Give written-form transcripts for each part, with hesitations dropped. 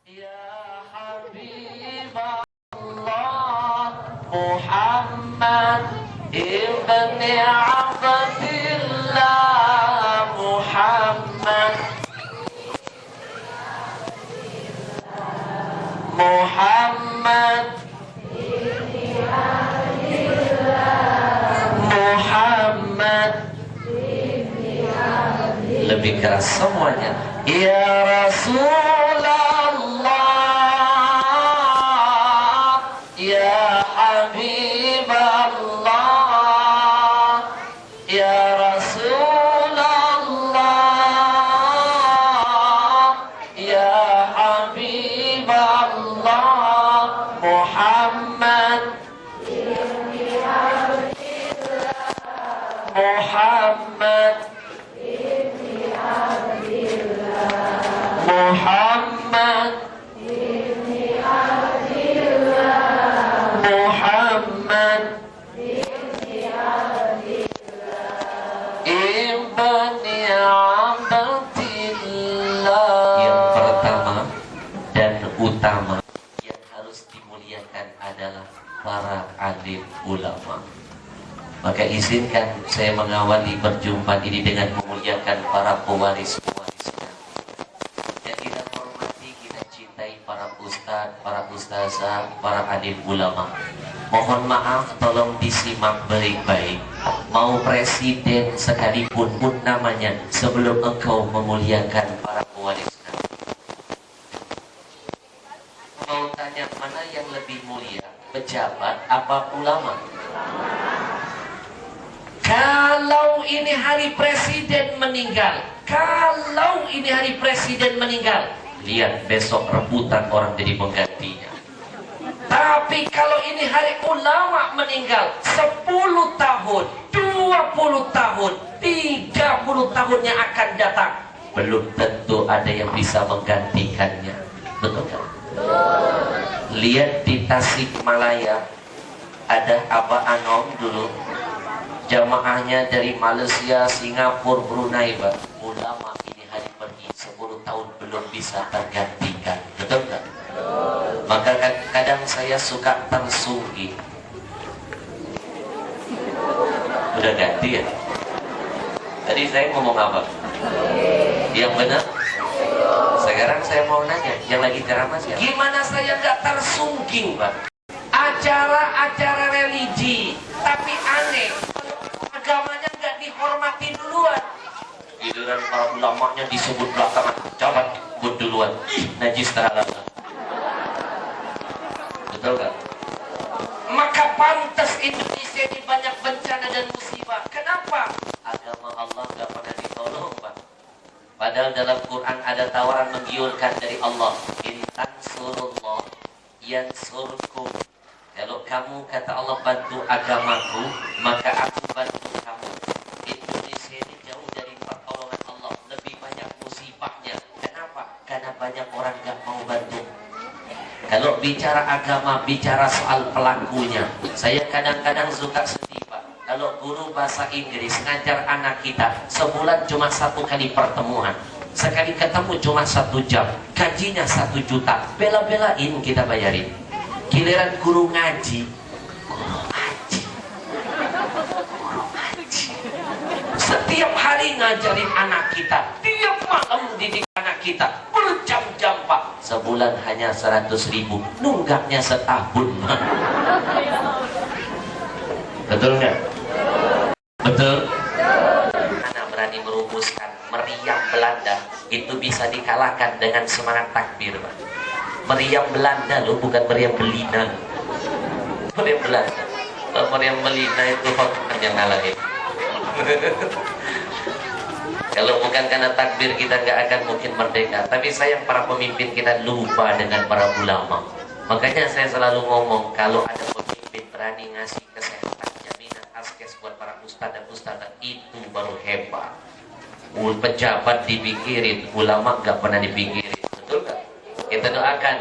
Ya Habibullah Muhammad ibni Abdillah Muhammad Muhammad Muhammad. Lebih keras semuanya. Ya Rasulullah ya Habiballah ya Rasulullah ya Habiballah Muhammad Muhammad Muhammad Muhammad ibni Abdillah. Yang pertama dan utama yang harus dimuliakan adalah para alim ulama. Maka izinkan saya mengawali perjumpaan ini dengan memuliakan para pewaris-pewarisnya. Dan kita hormati, kita cintai para ustadz, para ustazah, para alim ulama. Mohon maaf, tolong disimak baik-baik. Mau presiden sekalipun pun namanya sebelum engkau memuliakan para pewarisnya. Mau tanya mana yang lebih mulia, pejabat apa ulama? Kalau ini hari presiden meninggal, lihat besok rebutan orang jadi penggantinya. Tapi kalau ini hari ulama meninggal, 10 tahun, 20 tahun, 30 tahun yang akan datang, belum tentu ada yang bisa menggantikannya. Betul kan? Lihat di Tasikmalaya, ada Abah Anom dulu. Jamaahnya dari Malaysia, Singapura, Brunei, Pak. Ulama ini hari pergi 10 tahun belum bisa tergantikan. Betul nggak? Maka kadang saya suka tersungging. Udah ganti ya? Tadi saya ngomong apa? Yang benar? Sekarang saya mau nanya, yang lagi ceramah siapa? Gimana saya nggak tersungging, Pak? Acara-acara religi, tapi aneh. Agamanya nggak dihormati duluan. Giliran para ulamanya disebut belakangan, jangan sebut duluan. Najis terhadap. Betul kan? Maka pantas Indonesia ini banyak bencana dan musibah. Kenapa? Agama Allah nggak pernah ditolong, Pak. Padahal dalam Quran ada tawaran menggiurkan dari Allah. Intan surullah yansurkum. Kalau kamu, kata Allah, bantu agamaku, maka aku bantu kamu. Indonesia ini jauh dari pertolongan Allah, lebih banyak musibahnya. Kenapa? Karena banyak orang gak mau bantu. Kalau bicara agama, bicara soal pelakunya. Saya kadang-kadang suka sedih, Pak. Kalau guru bahasa Inggris ngajar anak kita, sebulan cuma 1 kali pertemuan. Sekali ketemu cuma 1 jam, gajinya 1 juta. Bela-belain kita bayarin. Giliran guru ngaji, setiap hari ngajarin anak kita, tiap malam didik anak kita, berjam-jam, Pak. Sebulan hanya 100.000, nunggaknya setahun. Betul nggak? Betul. Mana berani merumuskan meriam Belanda itu bisa dikalahkan dengan semangat takbir, Pak. Meriam Belanda loh, bukan meriam Belina. Meriam Belanda. Meriam Belina itu Hoffman yang ngalahin. Kalau bukan karena takbir kita nggak akan mungkin merdeka. Tapi sayang para pemimpin kita lupa dengan para ulama. Makanya saya selalu ngomong, kalau ada pemimpin berani ngasih kesehatan, jaminan askes buat para ustadz dan ustadzah, itu baru hebat. Pejabat dipikirin, ulama nggak pernah dipikirin. Betul nggak? Kita doakan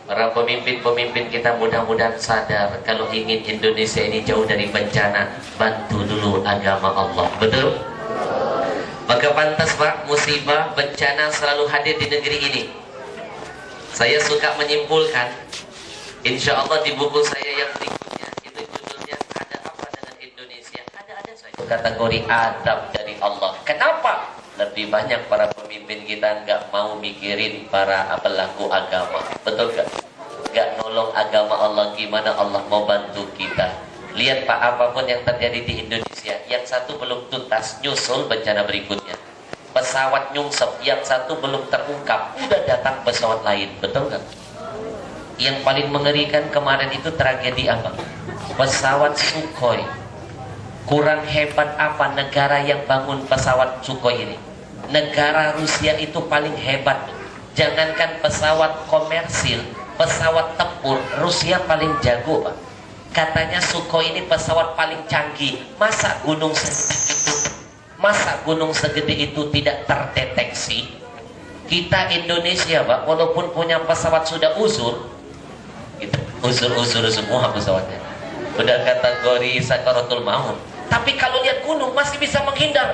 para pemimpin-pemimpin kita mudah-mudahan sadar kalau ingin Indonesia ini jauh dari bencana, bantu dulu agama Allah. Betul? Maka pantas, Pak, musibah, bencana selalu hadir di negeri ini. Saya suka menyimpulkan, insya Allah di buku saya yang berikutnya, itu judulnya Ada Apa Dengan Indonesia. Ada saya kategori adab dari Allah. Kenapa? Lebih banyak para pemimpin kita nggak mau mikirin para pelaku agama. Betul nggak? Nggak nolong agama Allah, gimana Allah mau bantu kita. Lihat Pak, apapun yang terjadi di Indonesia, yang satu belum tuntas, nyusul bencana berikutnya. Pesawat nyungsep, yang satu belum terungkap, udah datang pesawat lain. Betul nggak? Yang paling mengerikan kemarin itu tragedi apa? Pesawat Sukhoi. Kurang hebat apa negara yang bangun pesawat Sukhoi ini? Negara Rusia itu paling hebat. Jangankan pesawat komersil, pesawat tempur, Rusia paling jago Pak. Katanya Sukhoi ini pesawat paling canggih. Masa gunung segede itu tidak terdeteksi? Kita Indonesia Pak, walaupun punya pesawat sudah uzur, gitu, uzur semua pesawatnya, udah kategori sakaratul maut. Tapi kalau lihat gunung masih bisa menghindar.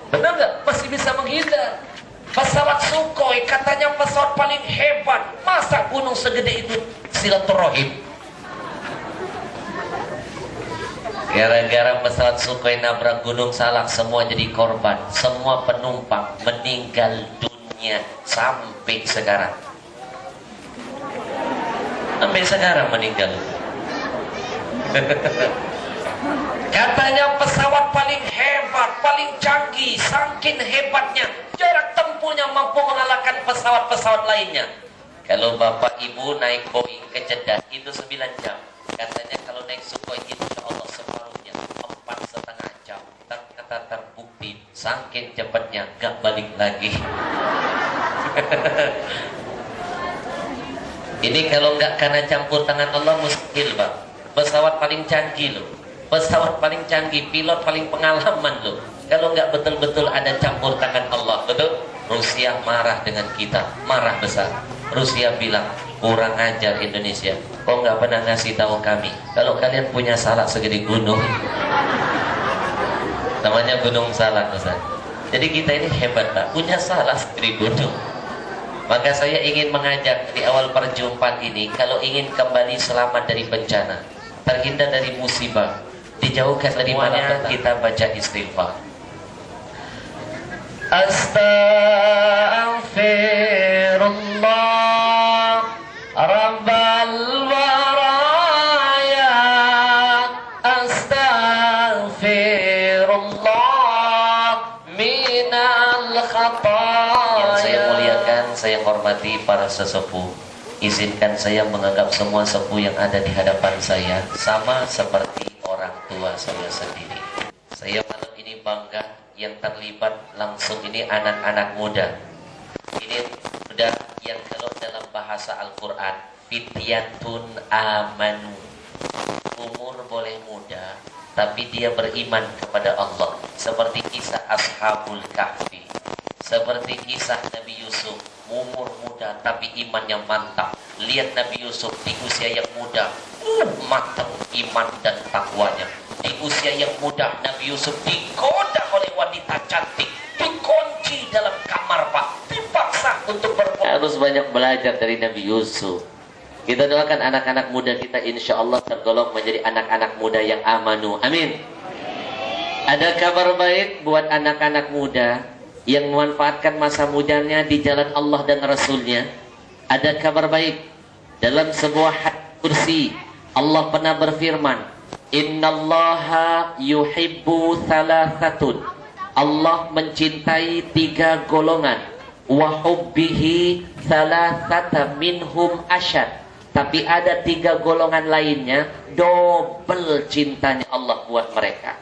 Benar nggak? Masih bisa menghindar. Pesawat Sukhoi katanya pesawat paling hebat. Masa gunung segede itu silaturahim? Gara-gara pesawat Sukhoi nabrak gunung Salak, semua jadi korban. Semua penumpang meninggal dunia sampai sekarang. Sampai sekarang meninggal. Katanya pesawat paling hebat, paling canggih, saking hebatnya jarak tempuhnya mampu mengalahkan pesawat-pesawat lainnya. Kalau bapak ibu naik Boeing ke Jeddah itu 9 jam. Katanya kalau naik Sukhoi insya Allah separuhnya 4,5 jam. Ternyata terbukti saking cepatnya gak balik lagi. Ini kalau nggak karena campur tangan Allah mustahil Pak. Pesawat paling canggih loh, pesawat paling canggih, pilot paling pengalaman loh. Kalau nggak betul-betul ada campur tangan Allah, betul? Rusia marah dengan kita, marah besar. Rusia bilang, kurang ajar Indonesia, kok nggak pernah ngasih tahu kami kalau kalian punya Salak segede gunung. Namanya Gunung Salak Ustaz. Jadi kita ini hebat Pak, punya Salak segede gunung. Maka saya ingin mengajak di awal perjumpaan ini, kalau ingin kembali selamat dari bencana, terhindar dari musibah, dijauhkan dari mana, kita baca istighfar. Astaghfirullah Rabbal waraya, astaghfirullah minal khataya. Yang saya muliakan, saya hormati para sesepuh. Izinkan saya menganggap semua sepuh yang ada di hadapan saya sama seperti orang tua saya sendiri. Saya malam ini bangga yang terlibat langsung ini anak-anak muda. Ini sudah yang kalau dalam bahasa Al-Quran, fityatun amanu. Umur boleh muda, tapi dia beriman kepada Allah. Seperti kisah Ashabul Kahfi, seperti kisah Nabi Yusuf. Umur muda tapi imannya mantap. Lihat Nabi Yusuf di usia yang muda, matang iman dan takwanya. Di usia yang muda Nabi Yusuf digoda oleh wanita cantik, dikunci dalam kamar Pak, dipaksa untuk harus banyak belajar dari Nabi Yusuf. Kita doakan anak-anak muda kita insya Allah tergolong menjadi anak-anak muda yang amanu. Amin. Ada kabar baik buat anak-anak muda yang memanfaatkan masa mudanya di jalan Allah dan Rasulnya. Ada kabar baik. Dalam sebuah hadits kursi Allah pernah berfirman, innallaha yuhibbu thalathatun. Allah mencintai 3 golongan. Wa hubbihi thalathata minhum asyad. Tapi ada 3 golongan lainnya, double cintanya Allah buat mereka.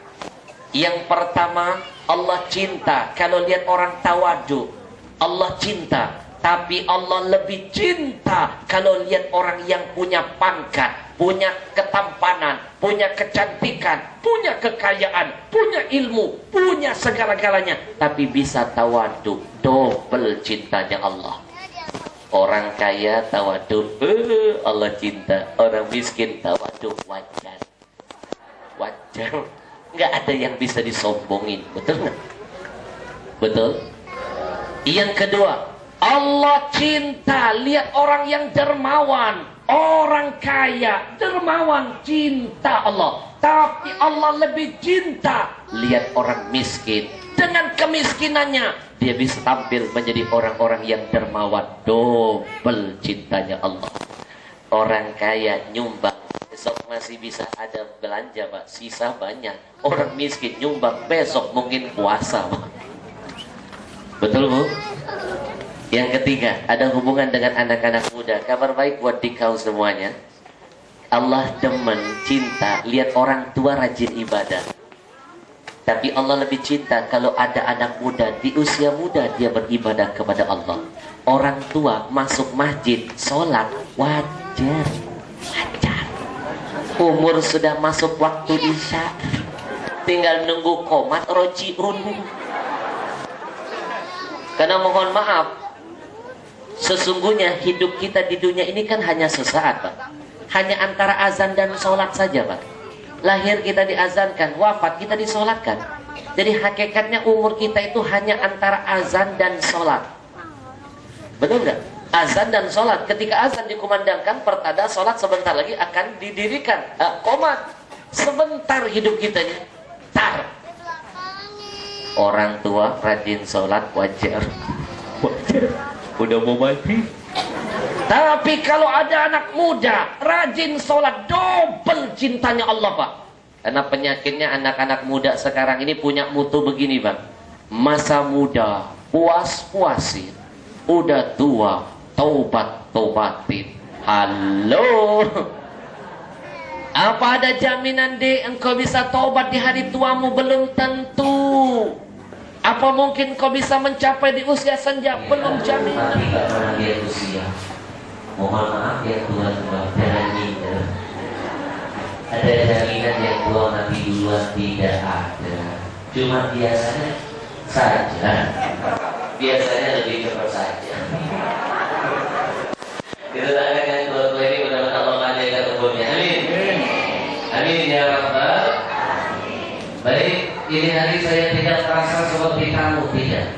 Yang pertama, Allah cinta kalau lihat orang tawadu. Allah cinta, tapi Allah lebih cinta kalau lihat orang yang punya pangkat, punya ketampanan, punya kecantikan, punya kekayaan, punya ilmu, punya segala-galanya, tapi bisa tawadu. Double cintanya Allah. Orang kaya tawadu, Allah cinta. Orang miskin tawadu, wajar. Wajar. Nggak ada yang bisa disombongin, betul nggak? Betul. Yang kedua, Allah cinta, lihat orang yang dermawan, orang kaya, dermawan, cinta Allah. Tapi Allah lebih cinta, lihat orang miskin, dengan kemiskinannya dia bisa tampil menjadi orang-orang yang dermawan. Double cintanya Allah. Orang kaya nyumbang, besok masih bisa ada belanja Pak, sisa banyak. Orang miskin nyumbang, besok mungkin puasa Pak. Betul Bu? Yang ketiga, ada hubungan dengan anak-anak muda. Kabar baik buat dikau semuanya. Allah demen, cinta, lihat orang tua rajin ibadah. Tapi Allah lebih cinta kalau ada anak muda, di usia muda dia beribadah kepada Allah. Orang tua masuk masjid, sholat, wajar. Wajar. Umur sudah masuk waktu isya, tinggal nunggu komat rojiun. Karena mohon maaf, sesungguhnya hidup kita di dunia ini kan hanya sesaat Pak. Hanya antara azan dan sholat saja Pak. Lahir kita diazankan, wafat kita disolatkan. Jadi hakikatnya umur kita itu hanya antara azan dan sholat. Betul nggak? Azan dan sholat. Ketika azan dikumandangkan, pertanda sholat sebentar lagi akan didirikan. Komat. Sebentar hidup kita ini. Tar. Orang tua rajin sholat wajar. Wajar. Udah mau mati. Tapi kalau ada anak muda rajin sholat, double cintanya Allah Pak. Karena penyakitnya anak-anak muda sekarang ini punya mutu begini Pak. Masa muda puas-puasin, udah tua taubat-taubatin. Halo, apa ada jaminan deh engkau bisa taubat di hari tuamu? Belum tentu. Apa mungkin kau bisa mencapai di usia senja? Belum jaminan. Mohon maaf ya Tuhan-Tuhan, jangan minder. Ada jaminan yang tua mati duluan, tidak ada. Cuma biasanya saja. Biasanya lebih cepat saja. Kita doakan yang tua-tua ini mudah-mudahan Allah menjaga umurnya. Amin. Amin ya Rabbal. Baik, ini hari saya tidak merasa seperti tamu, tidak.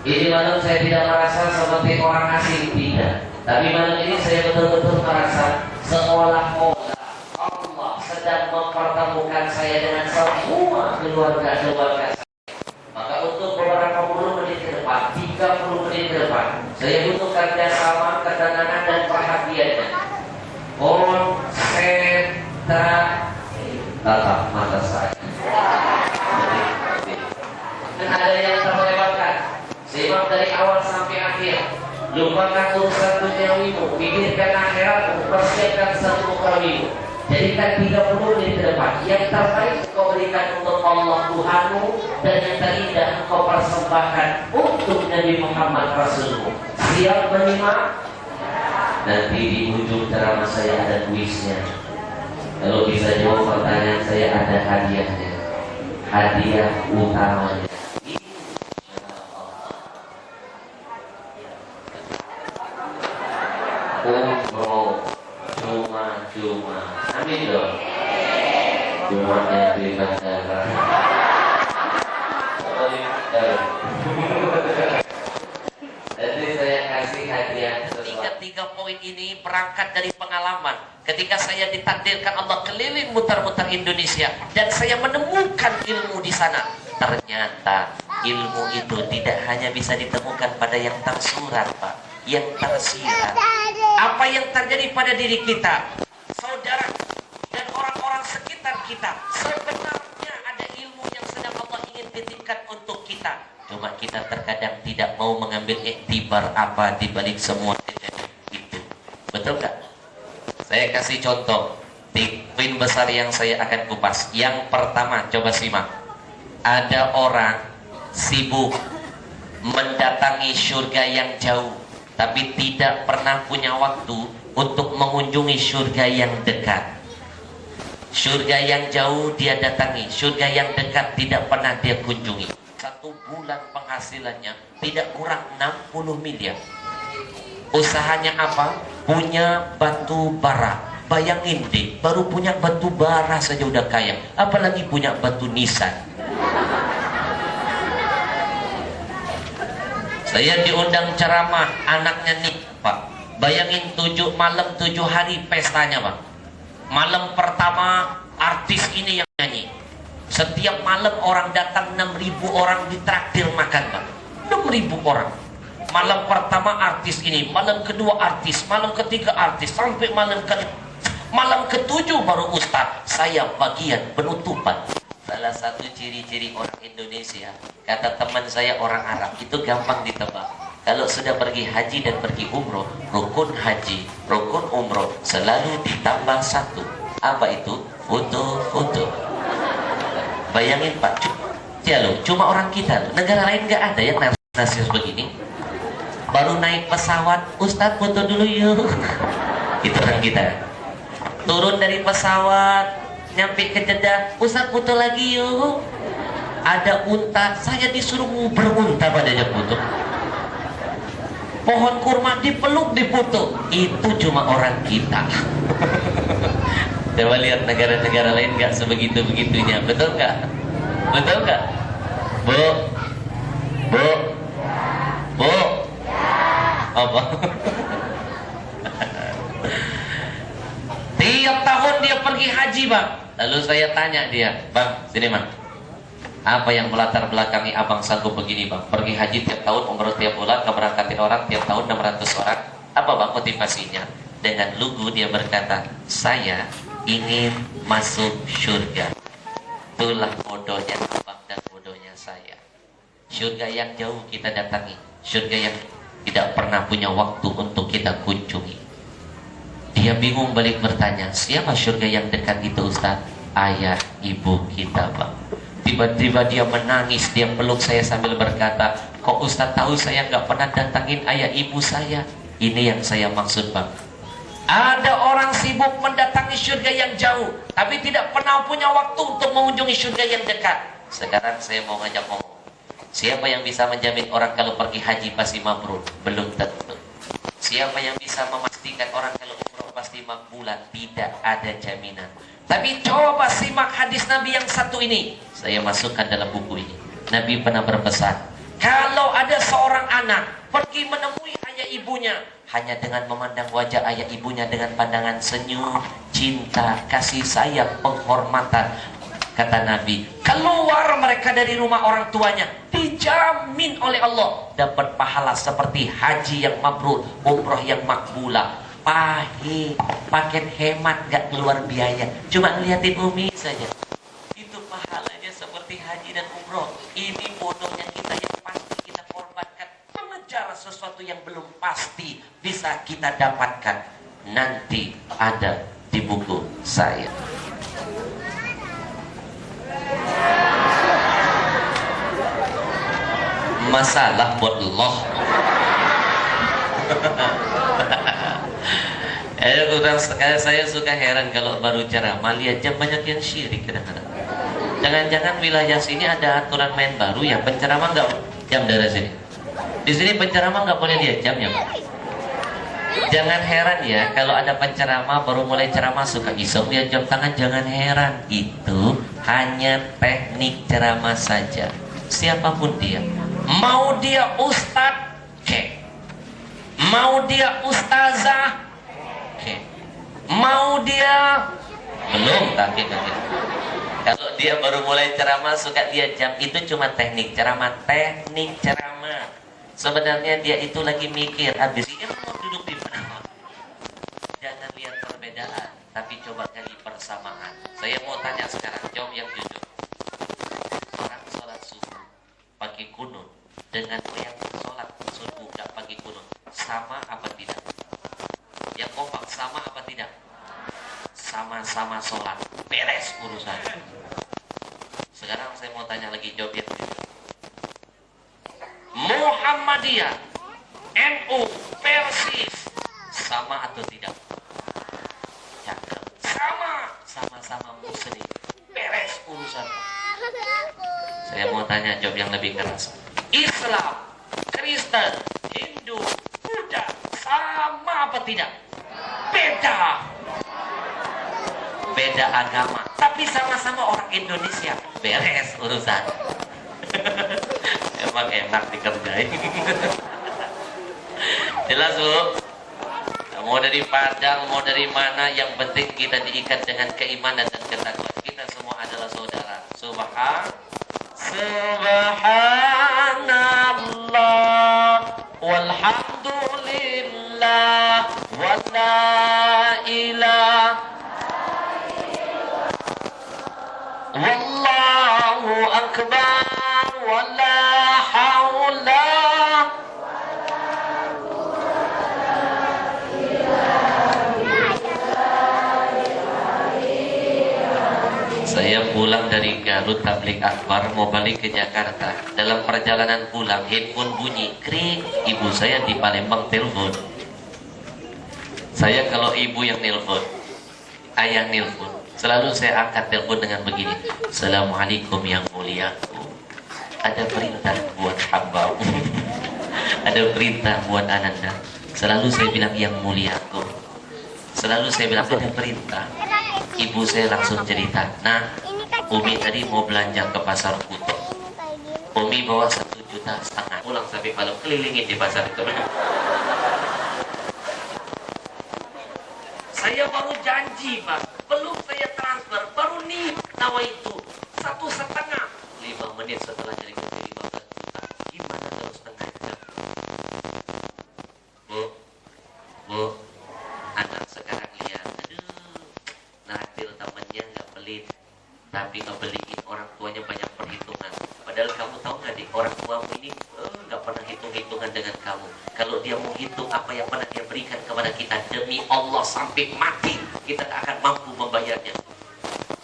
Ini malam saya tidak merasa seperti orang asing, tidak. Tapi malam ini saya betul-betul merasa seolah-olah Allah sedang mempertemukan saya dengan semua keluarga-keluarga saya. Maka untuk beberapa puluh menit ke depan, 30 menit ke depan, saya butuh kerjasama, ketenangan dan perhatiannya. Konsentrasi tatap mata saya. Dan ada yang terlewatkan. Simak dari awal sampai akhir. Lupakan urusan duniawimu, pikirkan akhiratmu, persiapkan satu mukawimu. Jadikan 30 menit ke depan yang terbaik kau berikan untuk Allah Tuhanmu, dan yang terindah kau persembahkan untuk Nabi Muhammad Rasulmu. Siap menerima? Nanti di ujung ceramah saya ada kuisnya. Kalau bisa jawab pertanyaan saya, ada hadiahnya. Hadiah utamanya. Umroh cuma-cuma. Amin dong. Cumanya di bandara. Jadi saya kasih hadiah. Tiga poin ini berangkat dari pengalaman. Ketika saya ditakdirkan Allah keliling muter-muter Indonesia dan saya menemukan ilmu di sana. Ternyata ilmu itu tidak hanya bisa ditemukan pada yang tersurat, Pak, yang tersirat. Apa yang terjadi pada diri kita, saudara dan orang-orang sekitar kita, sebenarnya ada ilmu yang sedang Allah ingin titipkan untuk kita. Cuma kita terkadang tidak mau mengambil iktibar apa di balik semua itu. Betul nggak? Saya kasih contoh, poin besar yang saya akan kupas. Yang pertama, coba simak. Ada orang sibuk mendatangi surga yang jauh, tapi tidak pernah punya waktu untuk mengunjungi surga yang dekat. Surga yang jauh dia datangi, surga yang dekat tidak pernah dia kunjungi. 1 bulan penghasilannya tidak kurang 60 miliar. Usahanya apa? Punya batu bara. Bayangin deh, baru punya batu bara saja udah kaya, apalagi punya batu nisan. Saya diundang ceramah, anaknya nih Pak. Bayangin 7 malam 7 hari pestanya Pak. Malam pertama artis ini yang nyanyi. Setiap malam orang datang 6.000 orang ditraktir makan Pak. 6.000 orang. Malam pertama artis ini, malam kedua artis, malam ketiga artis, sampai malam ketujuh baru Ustadz. Saya bagian penutupan. Salah satu ciri-ciri orang Indonesia, kata teman saya orang Arab, itu gampang ditebak. Kalau sudah pergi haji dan pergi umroh, rukun haji, rukun umroh selalu ditambah satu. Apa itu? Foto-foto. Bayangin Pak, cuma orang kita loh. Negara lain nggak ada yang nasib begini. Baru naik pesawat, Ustadz foto dulu yuk. Itu orang kita. Turun dari pesawat, nyampe ke Jeddah, Ustadz foto lagi yuk. Ada unta, saya disuruh berunta padanya foto. Pohon kurma dipeluk difoto. Itu cuma orang kita. Coba lihat negara-negara lain nggak sebegitu-begitunya, betul nggak? Betul nggak? Bu, bu, bu, apa? Tiap tahun dia pergi haji Bang. Lalu saya tanya dia, Bang, sini Bang, apa yang melatar belakangi abang sanggup begini Bang? Pergi haji tiap tahun, umroh tiap bulan, keberangkatan orang tiap tahun 600 orang. Apa Bang motivasinya? Dengan lugu dia berkata, saya ingin masuk surga. Itulah bodohnya abang dan bodohnya saya. Surga yang jauh kita datangi, surga yang tidak pernah punya waktu untuk kita kunjungi. Dia bingung balik bertanya, siapa surga yang dekat itu Ustaz? Ayah ibu kita Bang. Tiba-tiba dia menangis, dia peluk saya sambil berkata, kok Ustaz tahu saya nggak pernah datangin ayah ibu saya? Ini yang saya maksud Bang. Ada orang sibuk mendatangi surga yang jauh, tapi tidak pernah punya waktu untuk mengunjungi surga yang dekat. Sekarang saya mau ngajak ngomong, siapa yang bisa menjamin orang kalau pergi haji pasti mabrur? Belum tentu. Siapa yang bisa memastikan orang kalau umroh pasti makbulan? Tidak ada jaminan. Tapi coba simak hadis Nabi yang satu ini, saya masukkan dalam buku ini. Nabi pernah berpesan, kalau ada seorang anak pergi menemui ayah ibunya, hanya dengan memandang wajah ayah ibunya dengan pandangan senyum, cinta, kasih sayang, penghormatan, kata Nabi, keluar mereka dari rumah orang tuanya, dijamin oleh Allah dapat pahala seperti haji yang mabrur, umroh yang makbulah. Pahit, paket hemat, gak keluar biaya, cuma ngeliatin Umi saja, itu pahalanya seperti haji dan umroh. Ini bodohnya kita yang pasti kita korbankan mengejar sesuatu yang belum pasti bisa kita dapatkan. Nanti ada di buku saya. Masalah buat Allah. Saya suka heran kalau baru ceramah lihat jam banyak yang syirik kadang-kadang. Jangan-jangan wilayah sini ada aturan main baru ya, penceramah nggak jam dari sini. Di sini penceramah nggak boleh lihat jamnya Pak. Jangan heran ya kalau ada penceramah baru mulai ceramah suka iseng lihat jam tangan. Jangan heran, itu hanya teknik ceramah saja. Siapapun dia, mau dia ustadz, mau dia ustazah, mau dia belum kaki. Kalau dia baru mulai ceramah suka lihat jam, itu cuma teknik ceramah. Teknik ceramah sebenarnya dia itu lagi mikir habis ini mau duduk di mana. Jangan lihat perbedaan, tapi coba gali persamaan. Saya mau tanya sekarang, jawab yang jujur. Orang sholat subuh pakai kunut dengan yang sholat subuh gak pakai kunut, sama apa tidak? Yang kompak sama apa tidak? Sama-sama sholat, beres urusan. Sekarang saya mau tanya lagi, jawab yang jujur. Muhammadiyah, NU, Persis, sama atau tidak? Cakep. Sama-sama muslim, beres urusan. Saya mau tanya, jawab yang lebih keras. Islam, Kristen, Hindu, Buddha, sama apa tidak? Beda. Beda agama, tapi sama-sama orang Indonesia, beres urusan. memang enak dikerjain. Jelas Bu? Mau dari Padang, mau dari mana, yang penting kita diikat dengan keimanan dan ketakwaan. Kita semua adalah saudara. Subhanallah walhamdulillah wala ilaha wallahu akbar wala haula. Saya pulang dari Garut Tablik Akbar mau balik ke Jakarta. Dalam perjalanan pulang handphone bunyi, krik. Ibu saya di Palembang telepon. Saya kalau ibu yang nelpon, ayah nelpon, selalu saya angkat telepon dengan begini. Assalamualaikum yang mulia. Ada perintah buat hamba. Ada perintah buat ananda. Selalu saya bilang yang muliaku. Selalu saya bilang ada perintah. Ibu saya langsung cerita, nah, Umi tadi mau belanja ke pasar Kuto. Umi bawa 1,5 juta. Pulang sampai malam kelilingin di pasar itu. Saya baru janji, Pak. Belum saya transfer, baru nih nawa itu 1,5. 5 menit setelah jadi 15 juta. Gimana kalau setengah jam? Bu, anak sekarang lihat, naktir temannya nggak pelit, tapi ngebeliin orang tuanya banyak perhitungan. Padahal kamu tahu nggak, di orang tuamu ini nggak pernah hitung-hitungan dengan kamu. Kalau dia mau hitung apa yang pernah dia berikan kepada kita, demi Allah sampai mati kita tak akan mampu membayarnya.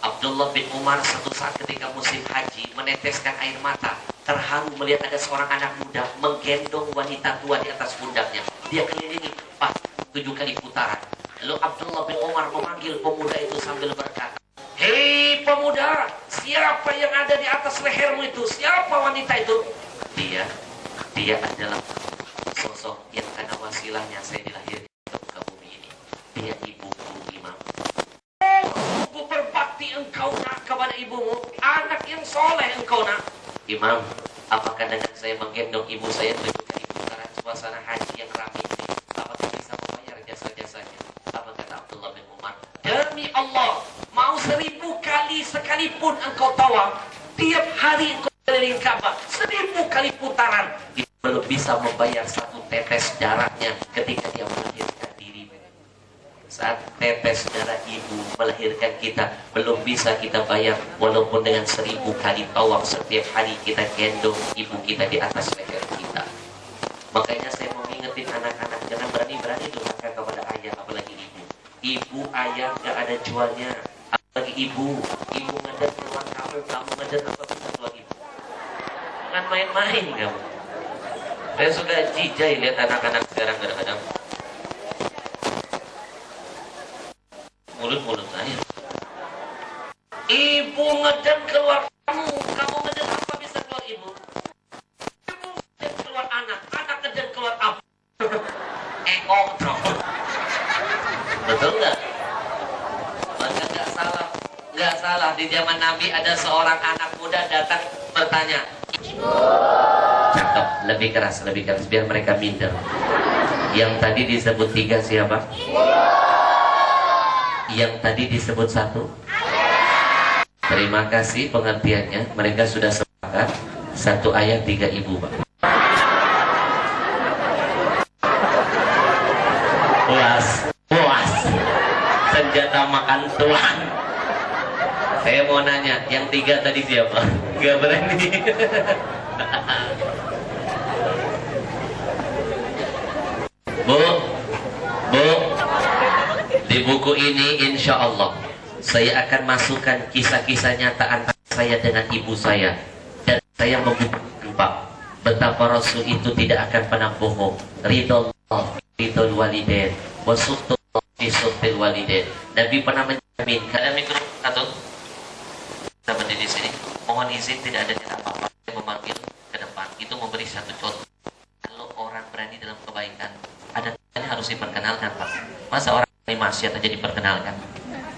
Abdullah bin Umar satu saat ketika musim haji meneteskan air mata, terharu melihat ada seorang anak muda menggendong wanita tua di atas pundaknya. Dia kelilingi pas 7 kali putaran. Lalu Abdullah bin Umar memanggil pemuda itu sambil berkata, hei pemuda, siapa yang ada di atas lehermu itu? Siapa wanita itu? Dia adalah sosok yang karena wasilahnya saya dilahirkan ke muka bumi ini. Dia ibuku, Imam. Aku berbakti engkau nak kepada ibumu, anak yang soleh engkau nak. Imam, apakah dengan saya menggendong ibu saya 7 kali putaran suasana haji yang ramai ini, apakah bisa membayar jasa-jasanya? Apa kata Abdullah bin Umar? Demi Allah, mau 1000 kali sekalipun engkau tawaf, tiap hari engkau keliling Ka'bah 1000 kali putaran, itu belum bisa membayar 1 tetes darahnya ketika dia melahirkan diri. Saat tetes darah ibu melahirkan kita, belum bisa kita bayar walaupun dengan 1000 kali tawaf setiap hari kita gendong ibu kita di atas leher kita. Makanya saya mau ngingetin anak-anak, jangan berani-berani durhaka kepada ayah, apalagi ibu. Ibu, ayah gak ada jualnya. Apalagi ibu ngeden keluar kamu ngeden apa bisa keluar ibu. Jangan main-main kamu. Saya suka jijai lihat anak-anak sekarang kadang-kadang. Mulut-mulut saya. Ibu ngeden keluar kamu ngeden apa bisa keluar ibu? Ibu ngeden keluar anak ngeden keluar apa? Kontrol. Betul nggak? Maka nggak salah di zaman Nabi ada seorang anak muda datang bertanya. Cakep, lebih keras biar mereka minder. Yang tadi disebut 3 siapa? Yang tadi disebut 1. Terima kasih pengertiannya. Mereka sudah sepakat 1 ayat 3 ibu, Pak. Puas senjata makan tuan. Saya mau nanya, yang 3 tadi siapa? Gak berani. Bu, di buku ini insya Allah saya akan masukkan kisah-kisah nyata antara saya dengan ibu saya, dan saya membuktikan, Pak, betapa Rasul itu tidak akan pernah bohong. Ridul walidain wa suhtul walidain. Nabi pernah menjamin. Ada mikro atau kita berdiri di sini. Mohon izin, tidak ada cara apa-apa. Saya memanggil ke depan. Itu memberi satu contoh. Kalau orang berani dalam kebaikan, ada yang harus diperkenalkan, Pak. Masa orang ini maksiat aja diperkenalkan?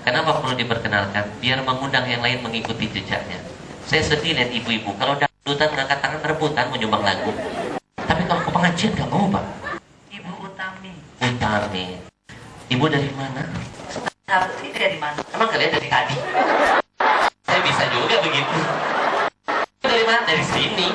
Kenapa perlu diperkenalkan? Biar mengundang yang lain mengikuti jejaknya. Saya sedih lihat ibu-ibu kalau dangdutan ngangkat tangan rebutan mau nyumbang lagu. Tapi kalau ke pengajian gak mau, Pak. Ibu Utami. Utami. Ibu dari mana? Tahu sih dari mana? Emang kalian dari tadi? Saya bisa juga begitu. Dari mana? Dari sini.